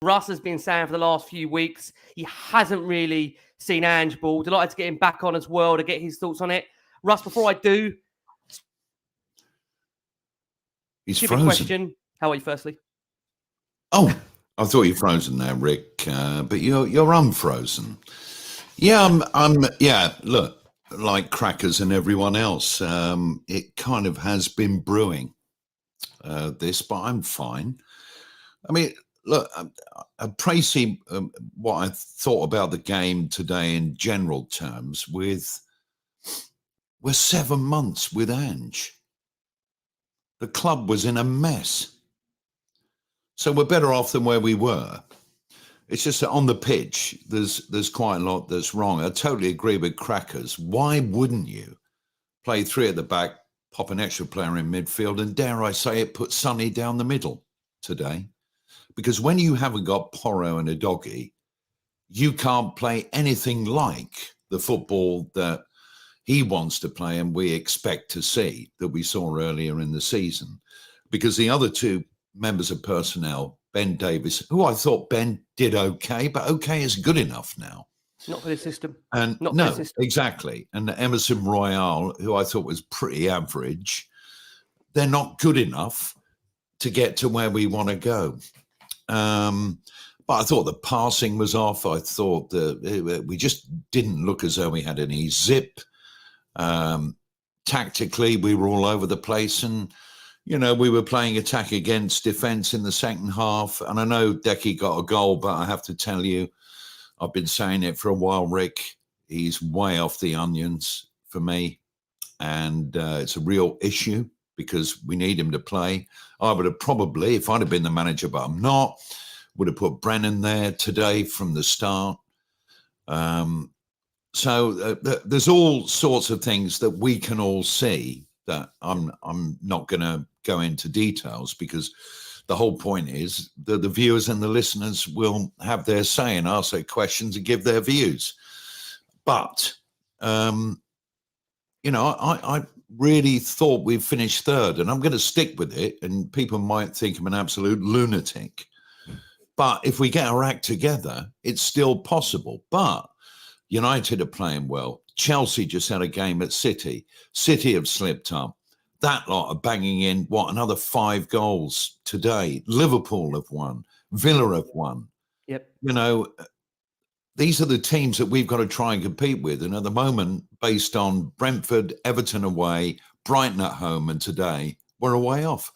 Russ has been saying for the last few weeks he hasn't really seen Ange ball. Delighted to get him back on as well to get his thoughts on it. Russ, before I do, he's frozen. Question. How are you, firstly? Oh, I thought you were frozen there, Rick, but you're unfrozen. Yeah, yeah. Look, like crackers and everyone else, it kind of has been brewing this, but I'm fine. I mean, look, Tracy, what I thought about the game today in general terms, we're 7 months with Ange. The club was in a mess. So we're better off than where we were. It's just that on the pitch, there's quite a lot that's wrong. I totally agree with Crackers. Why wouldn't you play three at the back, pop an extra player in midfield, and dare I say it, put Sonny down the middle today? Because when you haven't got Porro and a doggy, you can't play anything like the football that he wants to play and we expect to see, that we saw earlier in the season. Because the other two members of personnel, Ben Davis, who I thought Ben did okay, but okay is good enough now. Not for the system. And Not no, for the system. exactly. And Emerson Royale, who I thought was pretty average, they're not good enough to get to where we want to go. But I thought the passing was off. I thought that we just didn't look as though we had any zip. Tactically, we were all over the place, and you know, we were playing attack against defence in the second half. And I know Decky got a goal, but I have to tell you, I've been saying it for a while, Rick, he's way off the onions for me. And it's a real issue because we need him to play. I would have probably, if I'd have been the manager, but I'm not, would have put Brennan there today from the start. So there's all sorts of things that we can all see that I'm not going to go into details, because the whole point is that the viewers and the listeners will have their say and ask their questions and give their views. But, you know, I really thought we'd finished third, and I'm going to stick with it, and people might think I'm an absolute lunatic. But if we get our act together, it's still possible. But United are playing well. Chelsea just had a game at City. City have slipped up. That lot are banging in, another 5 goals today. Liverpool have won. Villa have won. Yep. You know, these are the teams that we've got to try and compete with. And at the moment, based on Brentford, Everton away, Brighton at home, and today, we're a way off.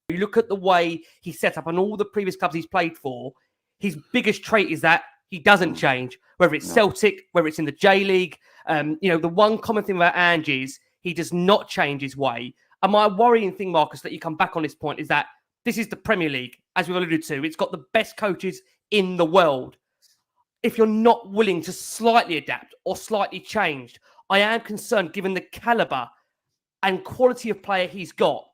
You look at the way he's set up and all the previous clubs he's played for, his biggest trait is that he doesn't change, whether it's Celtic, whether it's in the J-League. You know, the one common thing about Ange is he does not change his way. And my worrying thing, Marcus, that you come back on this point is that this is the Premier League, as we've alluded to. It's got the best coaches in the world. If you're not willing to slightly adapt or slightly change, I am concerned, given the calibre and quality of player he's got.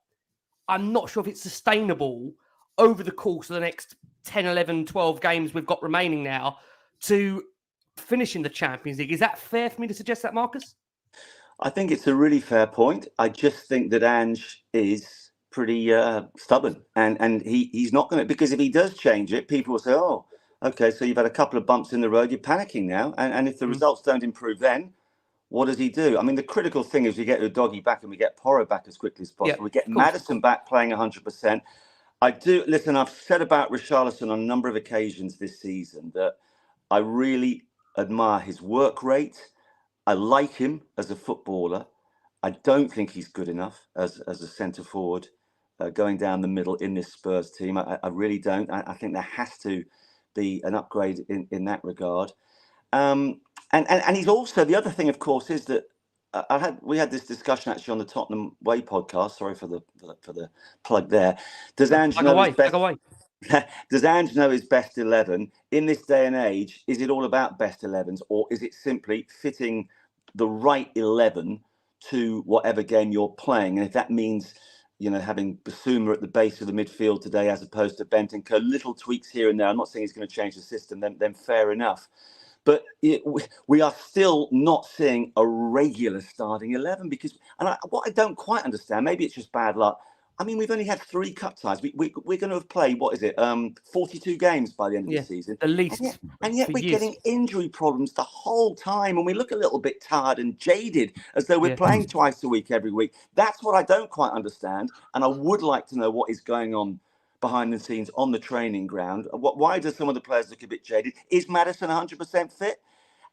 I'm not sure if it's sustainable over the course of the next 10, 11, 12 games we've got remaining now to finish in the Champions League. Is that fair for me to suggest that, Marcus? I think it's a really fair point. I just think that Ange is pretty stubborn, and he's not going to, because if he does change it, people will say, oh, okay, so you've had a couple of bumps in the road, you're panicking now. And if the results don't improve then, what does he do? I mean, the critical thing is we get the doggy back and we get Porro back as quickly as possible. We get Maddison back playing 100%. I've said about Richarlison on a number of occasions this season that I really admire his work rate. I like him as a footballer. I don't think he's good enough as a centre forward going down the middle in this Spurs team. I really don't. I think there has to be an upgrade in that regard. And he's also, the other thing, of course, is that we had this discussion actually on the Tottenham Way podcast. Sorry for the plug there. Does Ange know his best? Does Ange know his best 11 in this day and age? Is it all about best 11s, or is it simply fitting the right 11 to whatever game you're playing? And if that means, you know, having Basuma at the base of the midfield today as opposed to Bentancur, little tweaks here and there. I'm not saying he's going to change the system. Then fair enough. But we are still not seeing a regular starting 11 because, what I don't quite understand, maybe it's just bad luck. I mean, we've only had 3 cup ties. We're going to have played, 42 games by the end of the season. The least. And yet we're getting injury problems the whole time. And we look a little bit tired and jaded, as though we're playing twice a week, every week. That's what I don't quite understand. And I would like to know what is going on behind the scenes on the training ground. Why do some of the players look a bit jaded? Is Maddison 100% fit?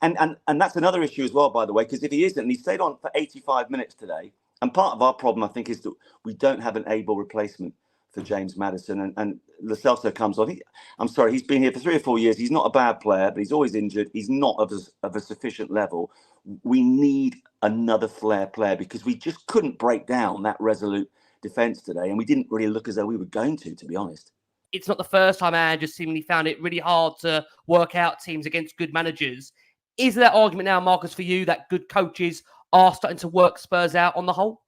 And that's another issue as well, by the way, because if he isn't, and he stayed on for 85 minutes today, and part of our problem, I think, is that we don't have an able replacement for James Maddison. And Lwosxi성mo comes on. I'm sorry, he's been here for 3 or 4 years. He's not a bad player, but he's always injured. He's not of a sufficient level. We need another flair player, because we just couldn't break down that resolute defence today. And we didn't really look as though we were going to be honest. It's not the first time Ange has seemingly found it really hard to work out teams against good managers. Is there that argument now, Marcus, for you, that good coaches are starting to work Spurs out on the whole?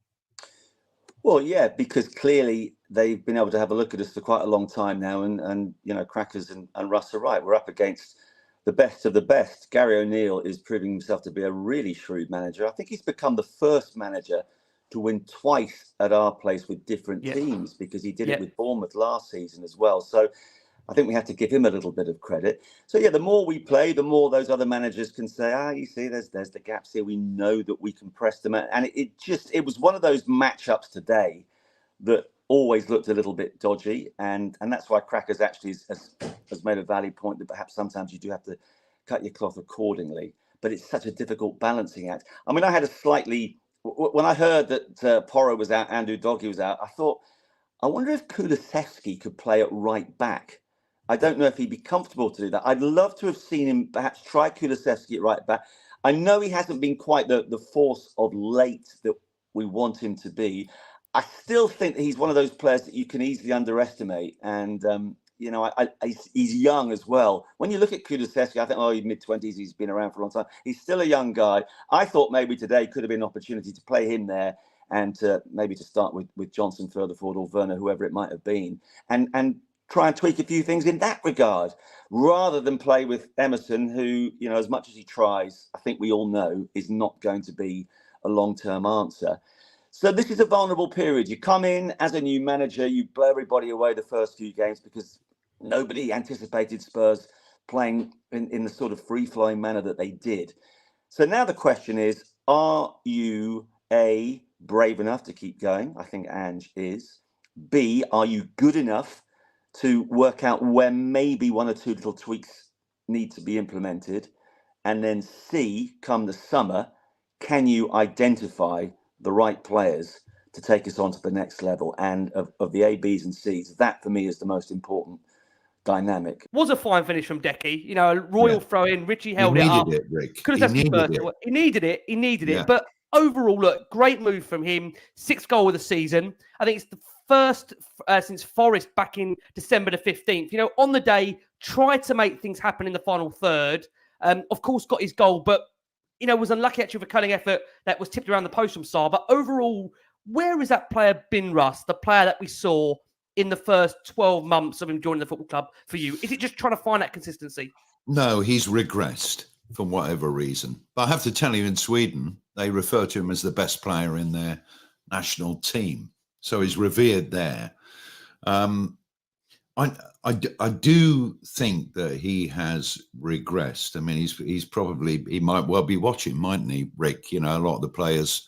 Well, yeah, because clearly they've been able to have a look at us for quite a long time now. And you know, Crackers and Russ are right. We're up against the best of the best. Gary O'Neill is proving himself to be a really shrewd manager. I think he's become the first manager to win twice at our place with different teams, because he did it with Bournemouth last season as well. So I think we have to give him a little bit of credit. So, yeah, the more we play, the more those other managers can say, you see, there's the gaps here. We know that we can press them. And it was one of those matchups today that always looked a little bit dodgy. And that's why Crackers actually has made a valid point that perhaps sometimes you do have to cut your cloth accordingly. But it's such a difficult balancing act. I mean, I had when I heard that Porro was out, Andrew Doggy was out, I thought, I wonder if Kulusevski could play at right back. I don't know if he'd be comfortable to do that. I'd love to have seen him perhaps try Kulusevski at right back. I know he hasn't been quite the force of late that we want him to be. I still think that he's one of those players that you can easily underestimate. And, you know, he's young as well. When you look at Kulusevski, I think, he's mid-20s. He's been around for a long time. He's still a young guy. I thought maybe today could have been an opportunity to play him there and maybe to start with Johnson further forward, or Werner, whoever it might have been. And try and tweak a few things in that regard, rather than play with Emerson, who, you know, as much as he tries, I think we all know is not going to be a long-term answer. So this is a vulnerable period. You come in as a new manager, you blow everybody away the first few games because nobody anticipated Spurs playing in the sort of free-flowing manner that they did. So now the question is, are you, A, brave enough to keep going? I think Ange is. B, are you good enough to work out where maybe 1 or 2 little tweaks need to be implemented? And then C, come the summer, can you identify the right players to take us on to the next level? And of the A, Bs and Cs, that for me is the most important dynamic. Was a fine finish from Decky. You know, a royal throw in. Richie held it up. Rick. Could have He needed it. But overall, look, great move from him. 6th goal of the season. I think it's the first since Forest back in December the 15th. You know, on the day, tried to make things happen in the final third. Of course, got his goal, but, you know, was unlucky actually with a cutting effort that was tipped around the post from Sarr. But overall, where has that player been, Russ? The player that we saw in the first 12 months of him joining the football club for you? Is it just trying to find that consistency? No, he's regressed for whatever reason. But I have to tell you, in Sweden, they refer to him as the best player in their national team. So he's revered there. I do think that he has regressed. I mean, he might well be watching, mightn't he, Rick? You know, a lot of the players,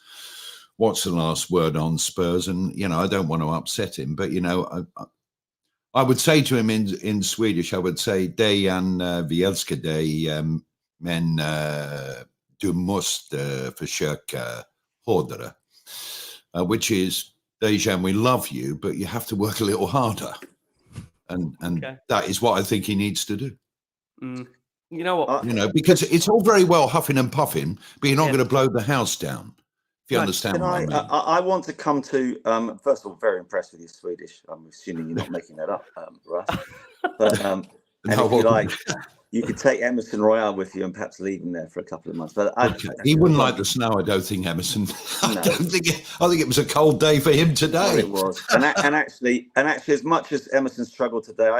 what's the last word on Spurs? And, you know, I don't want to upset him, but, you know, I would say to him in Swedish, I would say, Dejan Vielska de men du måste försöka hårdare, which is, Dejan, we love you, but you have to work a little harder. And that is what I think he needs to do. You know what? You know, because it's all very well huffing and puffing, but you're not going to blow the house down. If you understand what I mean. I want to come to, first of all, very impressed with your Swedish. I'm assuming you're not making that up, Russ. But and if you like, you could take Emerson Royale with you and perhaps leave him there for a couple of months. But he wouldn't like the snow, I don't think, Emerson. I think it was a cold day for him today. Well, it was. and actually, as much as Emerson struggled today,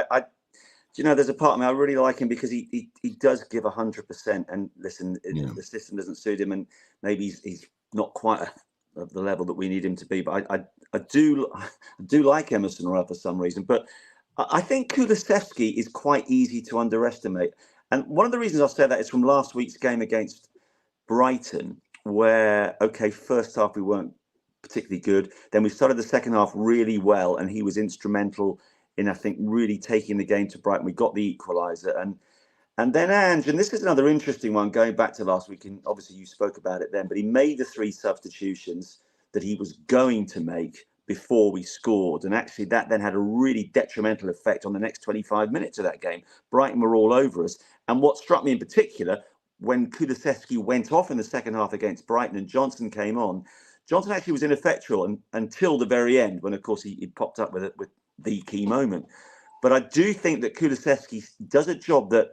you know, there's a part of me, I really like him because he does give 100%. And listen, the system doesn't suit him, and maybe he's not quite at the level that we need him to be. But I do like Emerson Royal for some reason, but I think Kulusevski is quite easy to underestimate. And one of the reasons I'll say that is from last week's game against Brighton, where, okay, first half we weren't particularly good. Then we started the second half really well, and he was instrumental in, I think, really taking the game to Brighton. We got the equaliser. And then Ange, and this is another interesting one, going back to last week, and obviously you spoke about it then, but he made the 3 substitutions that he was going to make before we scored. And actually that then had a really detrimental effect on the next 25 minutes of that game. Brighton were all over us. And what struck me in particular, when Kulusevski went off in the second half against Brighton and Johnson came on, Johnson actually was ineffectual until the very end, when, of course, he popped up with the key moment. But I do think that Kulusevski does a job that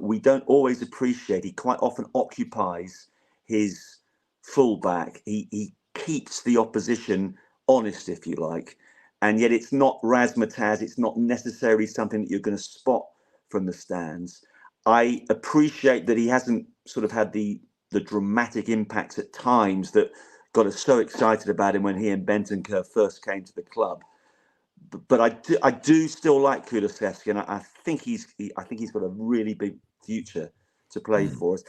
we don't always appreciate. He quite often occupies his fullback. He keeps the opposition honest, if you like. And yet it's not razzmatazz. It's not necessarily something that you're going to spot from the stands. I appreciate that he hasn't sort of had the dramatic impacts at times that got us so excited about him when he and Bentancur first came to the club. But I do still like Kulusevski, and I think he's got a really big future to play for us.